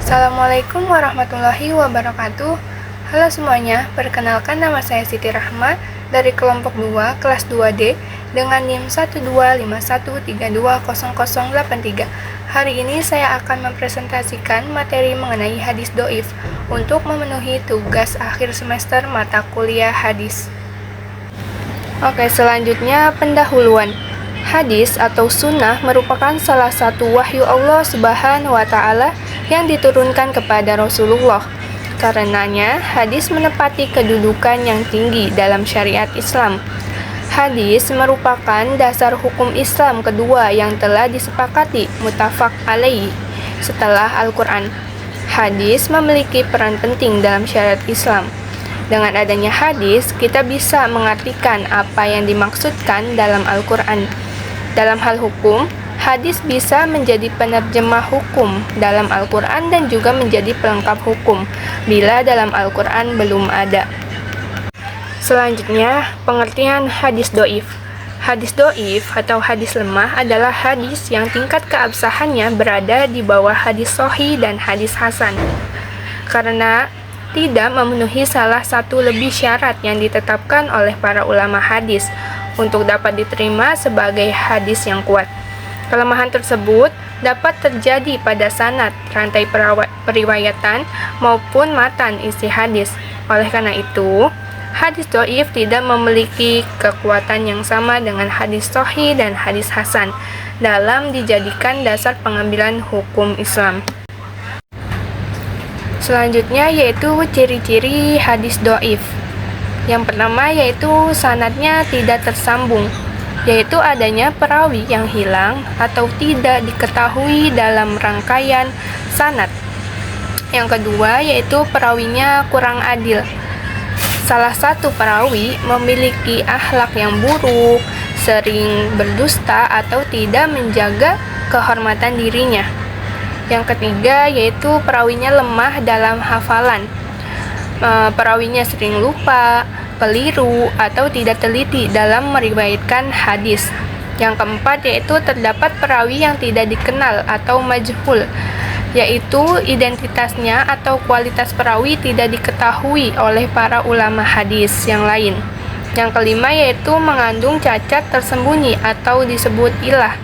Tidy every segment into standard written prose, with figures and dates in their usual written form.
Assalamualaikum warahmatullahi wabarakatuh. Halo semuanya, perkenalkan nama saya Siti Rahma dari kelompok 2 kelas 2D dengan NIM 12513200083. Hari ini saya akan mempresentasikan materi mengenai hadis doif untuk memenuhi tugas akhir semester mata kuliah hadis. Oke, selanjutnya pendahuluan. Hadis atau sunnah merupakan salah satu wahyu Allah Subhanahu wa Ta'ala yang diturunkan kepada Rasulullah. Karenanya, hadis menepati kedudukan yang tinggi dalam syariat Islam. Hadis merupakan dasar hukum Islam kedua yang telah disepakati muttafaq alaihi setelah Al-Quran. Hadis memiliki peran penting dalam syariat Islam. Dengan adanya hadis, kita bisa mengartikan apa yang dimaksudkan dalam Al-Quran. Dalam hal hukum, hadis bisa menjadi penerjemah hukum dalam Al-Quran dan juga menjadi pelengkap hukum bila dalam Al-Quran belum ada. Selanjutnya, pengertian hadis doif. Hadis doif atau hadis lemah adalah hadis yang tingkat keabsahannya berada di bawah hadis sahih dan hadis hasan, karena tidak memenuhi salah satu lebih syarat yang ditetapkan oleh para ulama hadis untuk dapat diterima sebagai hadis yang kuat. Kelemahan tersebut dapat terjadi pada sanad, rantai periwayatan, maupun matan isi hadis. Oleh karena itu, hadis doif tidak memiliki kekuatan yang sama dengan hadis sahih dan hadis hasan dalam dijadikan dasar pengambilan hukum Islam. Selanjutnya yaitu ciri-ciri hadis doif. Yang pertama yaitu sanadnya tidak tersambung, yaitu adanya perawi yang hilang atau tidak diketahui dalam rangkaian sanad. Yang kedua yaitu perawinya kurang adil. Salah satu perawi memiliki akhlak yang buruk, sering berdusta atau tidak menjaga kehormatan dirinya. Yang ketiga yaitu perawinya lemah dalam hafalan. Perawinya sering lupa, keliru, atau tidak teliti dalam meriwayatkan hadis. Yang keempat yaitu terdapat perawi yang tidak dikenal atau majhul, yaitu identitasnya atau kualitas perawi tidak diketahui oleh para ulama hadis yang lain. Yang kelima yaitu mengandung cacat tersembunyi atau disebut ilah.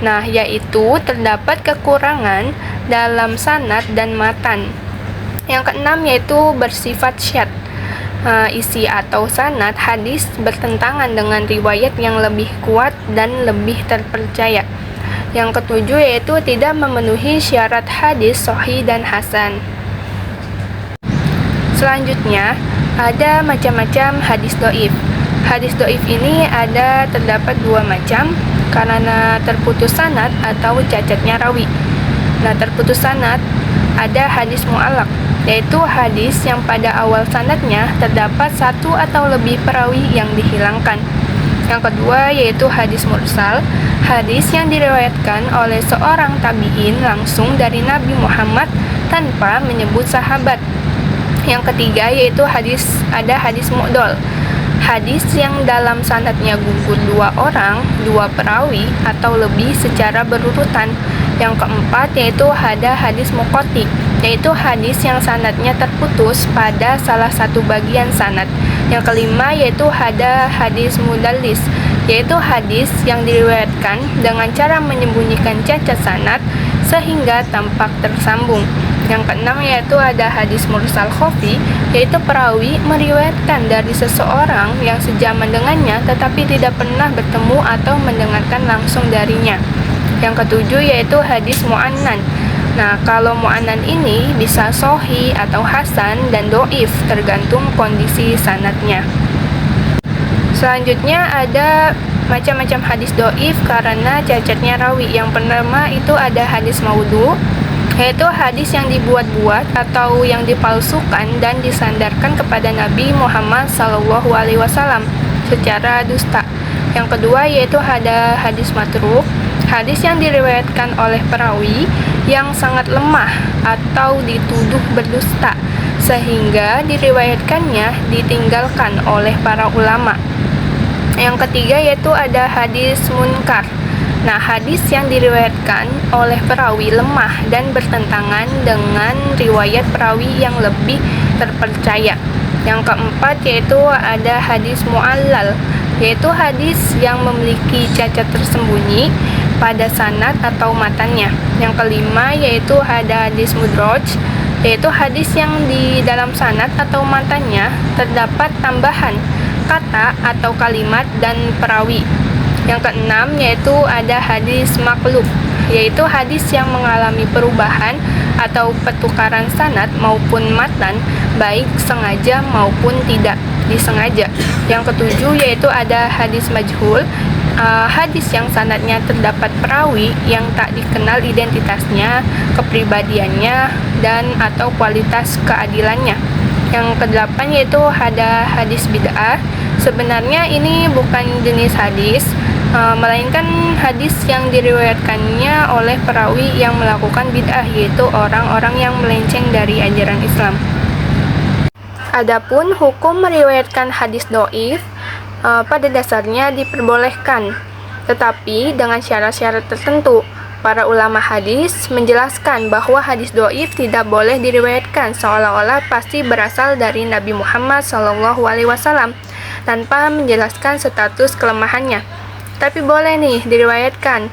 Nah, yaitu terdapat kekurangan dalam sanad dan matan. Yang keenam yaitu bersifat syadz. Isi atau sanad hadis bertentangan dengan riwayat yang lebih kuat dan lebih terpercaya. Yang ketujuh yaitu tidak memenuhi syarat hadis sahih dan hasan. Selanjutnya, ada macam-macam hadis doif. Hadis doif ini terdapat dua macam, karena terputus sanad atau cacatnya rawi. Nah, terputus sanad ada hadis mu'allaq, yaitu hadis yang pada awal sanadnya terdapat satu atau lebih perawi yang dihilangkan. Yang kedua yaitu hadis mursal, hadis yang diriwayatkan oleh seorang tabi'in langsung dari Nabi Muhammad tanpa menyebut sahabat. Yang ketiga yaitu hadis mu'dol, hadis yang dalam sanadnya gugur dua orang, dua perawi atau lebih secara berurutan. Yang keempat yaitu ada hadis muqati, yaitu hadis yang sanadnya terputus pada salah satu bagian sanad. Yang kelima yaitu ada hadis mudallis, yaitu hadis yang diriwayatkan dengan cara menyembunyikan cacat sanad sehingga tampak tersambung. Yang keenam yaitu ada hadis mursal khafi, yaitu perawi meriwayatkan dari seseorang yang sejaman dengannya tetapi tidak pernah bertemu atau mendengarkan langsung darinya. Yang ketujuh yaitu hadis mu'annan. Nah, kalau mu'annan ini bisa sahih atau hasan dan doif tergantung kondisi sanadnya. Selanjutnya ada macam-macam hadis doif karena cacatnya rawi. Yang pertama itu ada hadis maudhu, yaitu hadis yang dibuat-buat atau yang dipalsukan dan disandarkan kepada Nabi Muhammad SAW secara dusta. Yang kedua yaitu ada hadis matruk, hadis yang diriwayatkan oleh perawi yang sangat lemah atau dituduh berdusta sehingga diriwayatkannya ditinggalkan oleh para ulama. Yang ketiga yaitu ada hadis munkar, Nah, hadis yang diriwayatkan oleh perawi lemah dan bertentangan dengan riwayat perawi yang lebih terpercaya. Yang keempat yaitu ada hadis mu'allal, yaitu hadis yang memiliki cacat tersembunyi pada sanad atau matannya. Yang kelima yaitu ada hadis mudraj, yaitu hadis yang di dalam sanad atau matannya terdapat tambahan kata atau kalimat dan perawi. Yang keenam yaitu ada hadis maklub, yaitu hadis yang mengalami perubahan atau pertukaran sanad maupun matan, baik sengaja maupun tidak disengaja. Yang ketujuh yaitu ada hadis majhul, hadis yang sanadnya terdapat perawi yang tak dikenal identitasnya, kepribadiannya, dan atau kualitas keadilannya. Yang kedelapan yaitu ada hadis bid'ah. Sebenarnya ini bukan jenis hadis, melainkan hadis yang diriwayatkannya oleh perawi yang melakukan bid'ah, yaitu orang-orang yang melenceng dari ajaran Islam. Adapun hukum meriwayatkan hadis dhaif, pada dasarnya diperbolehkan, tetapi dengan syarat-syarat tertentu. Para ulama hadis menjelaskan bahwa hadis dhaif tidak boleh diriwayatkan seolah-olah pasti berasal dari Nabi Muhammad SAW tanpa menjelaskan status kelemahannya. Tapi boleh nih diriwayatkan,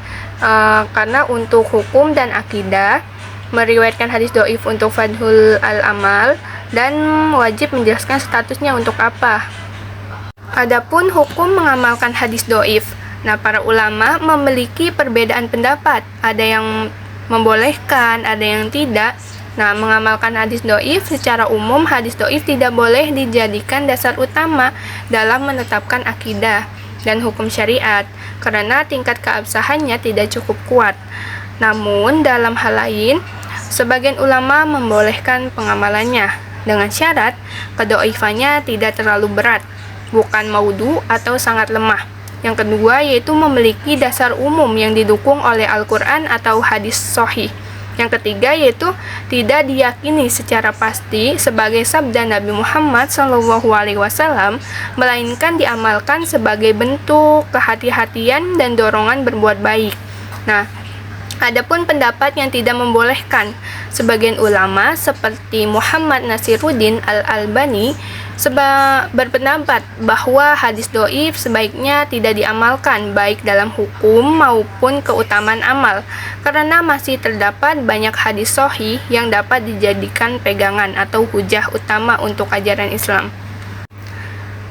karena untuk hukum dan akidah meriwayatkan hadis dhaif untuk fadhul al-amal dan wajib menjelaskan statusnya untuk apa. Adapun hukum mengamalkan hadis dhaif, nah para ulama memiliki perbedaan pendapat, ada yang membolehkan, ada yang tidak. Nah, mengamalkan hadis dhaif secara umum, hadis dhaif tidak boleh dijadikan dasar utama dalam menetapkan akidah dan hukum syariat karena tingkat keabsahannya tidak cukup kuat. Namun dalam hal lain, sebagian ulama membolehkan pengamalannya dengan syarat kedhaifannya tidak terlalu berat, bukan maudhu atau sangat lemah. Yang kedua yaitu memiliki dasar umum yang didukung oleh Al-Quran atau hadis sahih. Yang ketiga yaitu tidak diyakini secara pasti sebagai sabda Nabi Muhammad SAW, melainkan diamalkan sebagai bentuk kehati-hatian dan dorongan berbuat baik. Nah, adapun pendapat yang tidak membolehkan, sebagian ulama seperti Muhammad Nasiruddin Al-Albani berpendapat bahwa hadis dhaif sebaiknya tidak diamalkan baik dalam hukum maupun keutamaan amal karena masih terdapat banyak hadis sahih yang dapat dijadikan pegangan atau hujah utama untuk ajaran Islam.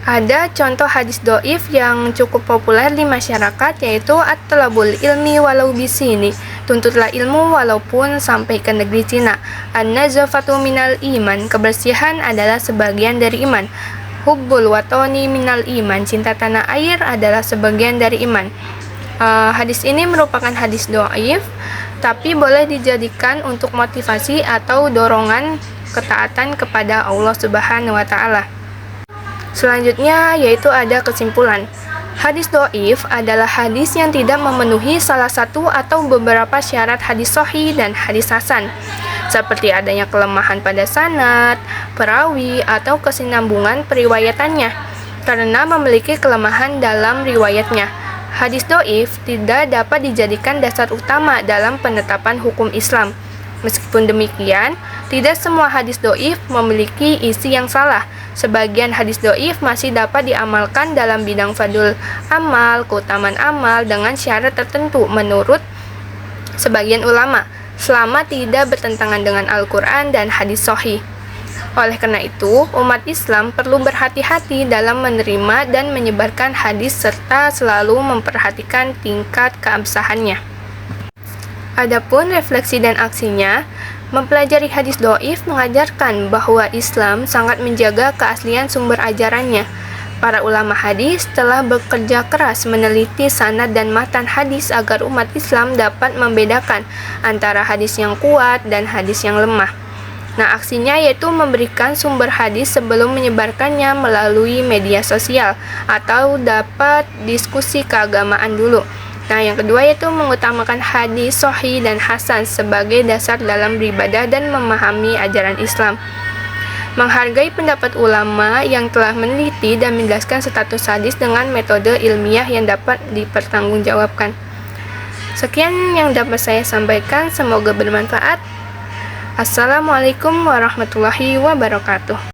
Ada contoh hadis dhaif yang cukup populer di masyarakat yaitu at-talabul ilmi walau bisini, tuntutlah ilmu walaupun sampai ke negeri Cina. An-nazafatu minal iman, kebersihan adalah sebagian dari iman. Hubbul watoni minal iman, cinta tanah air adalah sebagian dari iman. Hadis ini merupakan hadis dhaif, tapi boleh dijadikan untuk motivasi atau dorongan ketaatan kepada Allah Subhanahu wa Ta'ala. Selanjutnya yaitu ada kesimpulan. Hadis dhaif adalah hadis yang tidak memenuhi salah satu atau beberapa syarat hadis sahih dan hadis hasan, seperti adanya kelemahan pada sanad, perawi, atau kesinambungan periwayatannya karena memiliki kelemahan dalam riwayatnya. Hadis dhaif tidak dapat dijadikan dasar utama dalam penetapan hukum Islam. Meskipun demikian, tidak semua hadis dhaif memiliki isi yang salah. Sebagian hadis dhaif masih dapat diamalkan dalam bidang fadhul amal, keutamaan amal dengan syarat tertentu menurut sebagian ulama, selama tidak bertentangan dengan Al-Quran dan hadis sahih. Oleh karena itu, umat Islam perlu berhati-hati dalam menerima dan menyebarkan hadis serta selalu memperhatikan tingkat keabsahannya. Adapun refleksi dan aksinya, mempelajari hadis dhaif mengajarkan bahwa Islam sangat menjaga keaslian sumber ajarannya. Para ulama hadis telah bekerja keras meneliti sanad dan matan hadis agar umat Islam dapat membedakan antara hadis yang kuat dan hadis yang lemah. Nah, aksinya yaitu memberikan sumber hadis sebelum menyebarkannya melalui media sosial atau dapat diskusi keagamaan dulu. Nah, yang kedua yaitu mengutamakan hadis sahih dan hasan sebagai dasar dalam beribadah dan memahami ajaran Islam. Menghargai pendapat ulama yang telah meneliti dan menjelaskan status hadis dengan metode ilmiah yang dapat dipertanggungjawabkan. Sekian yang dapat saya sampaikan, semoga bermanfaat. Assalamualaikum warahmatullahi wabarakatuh.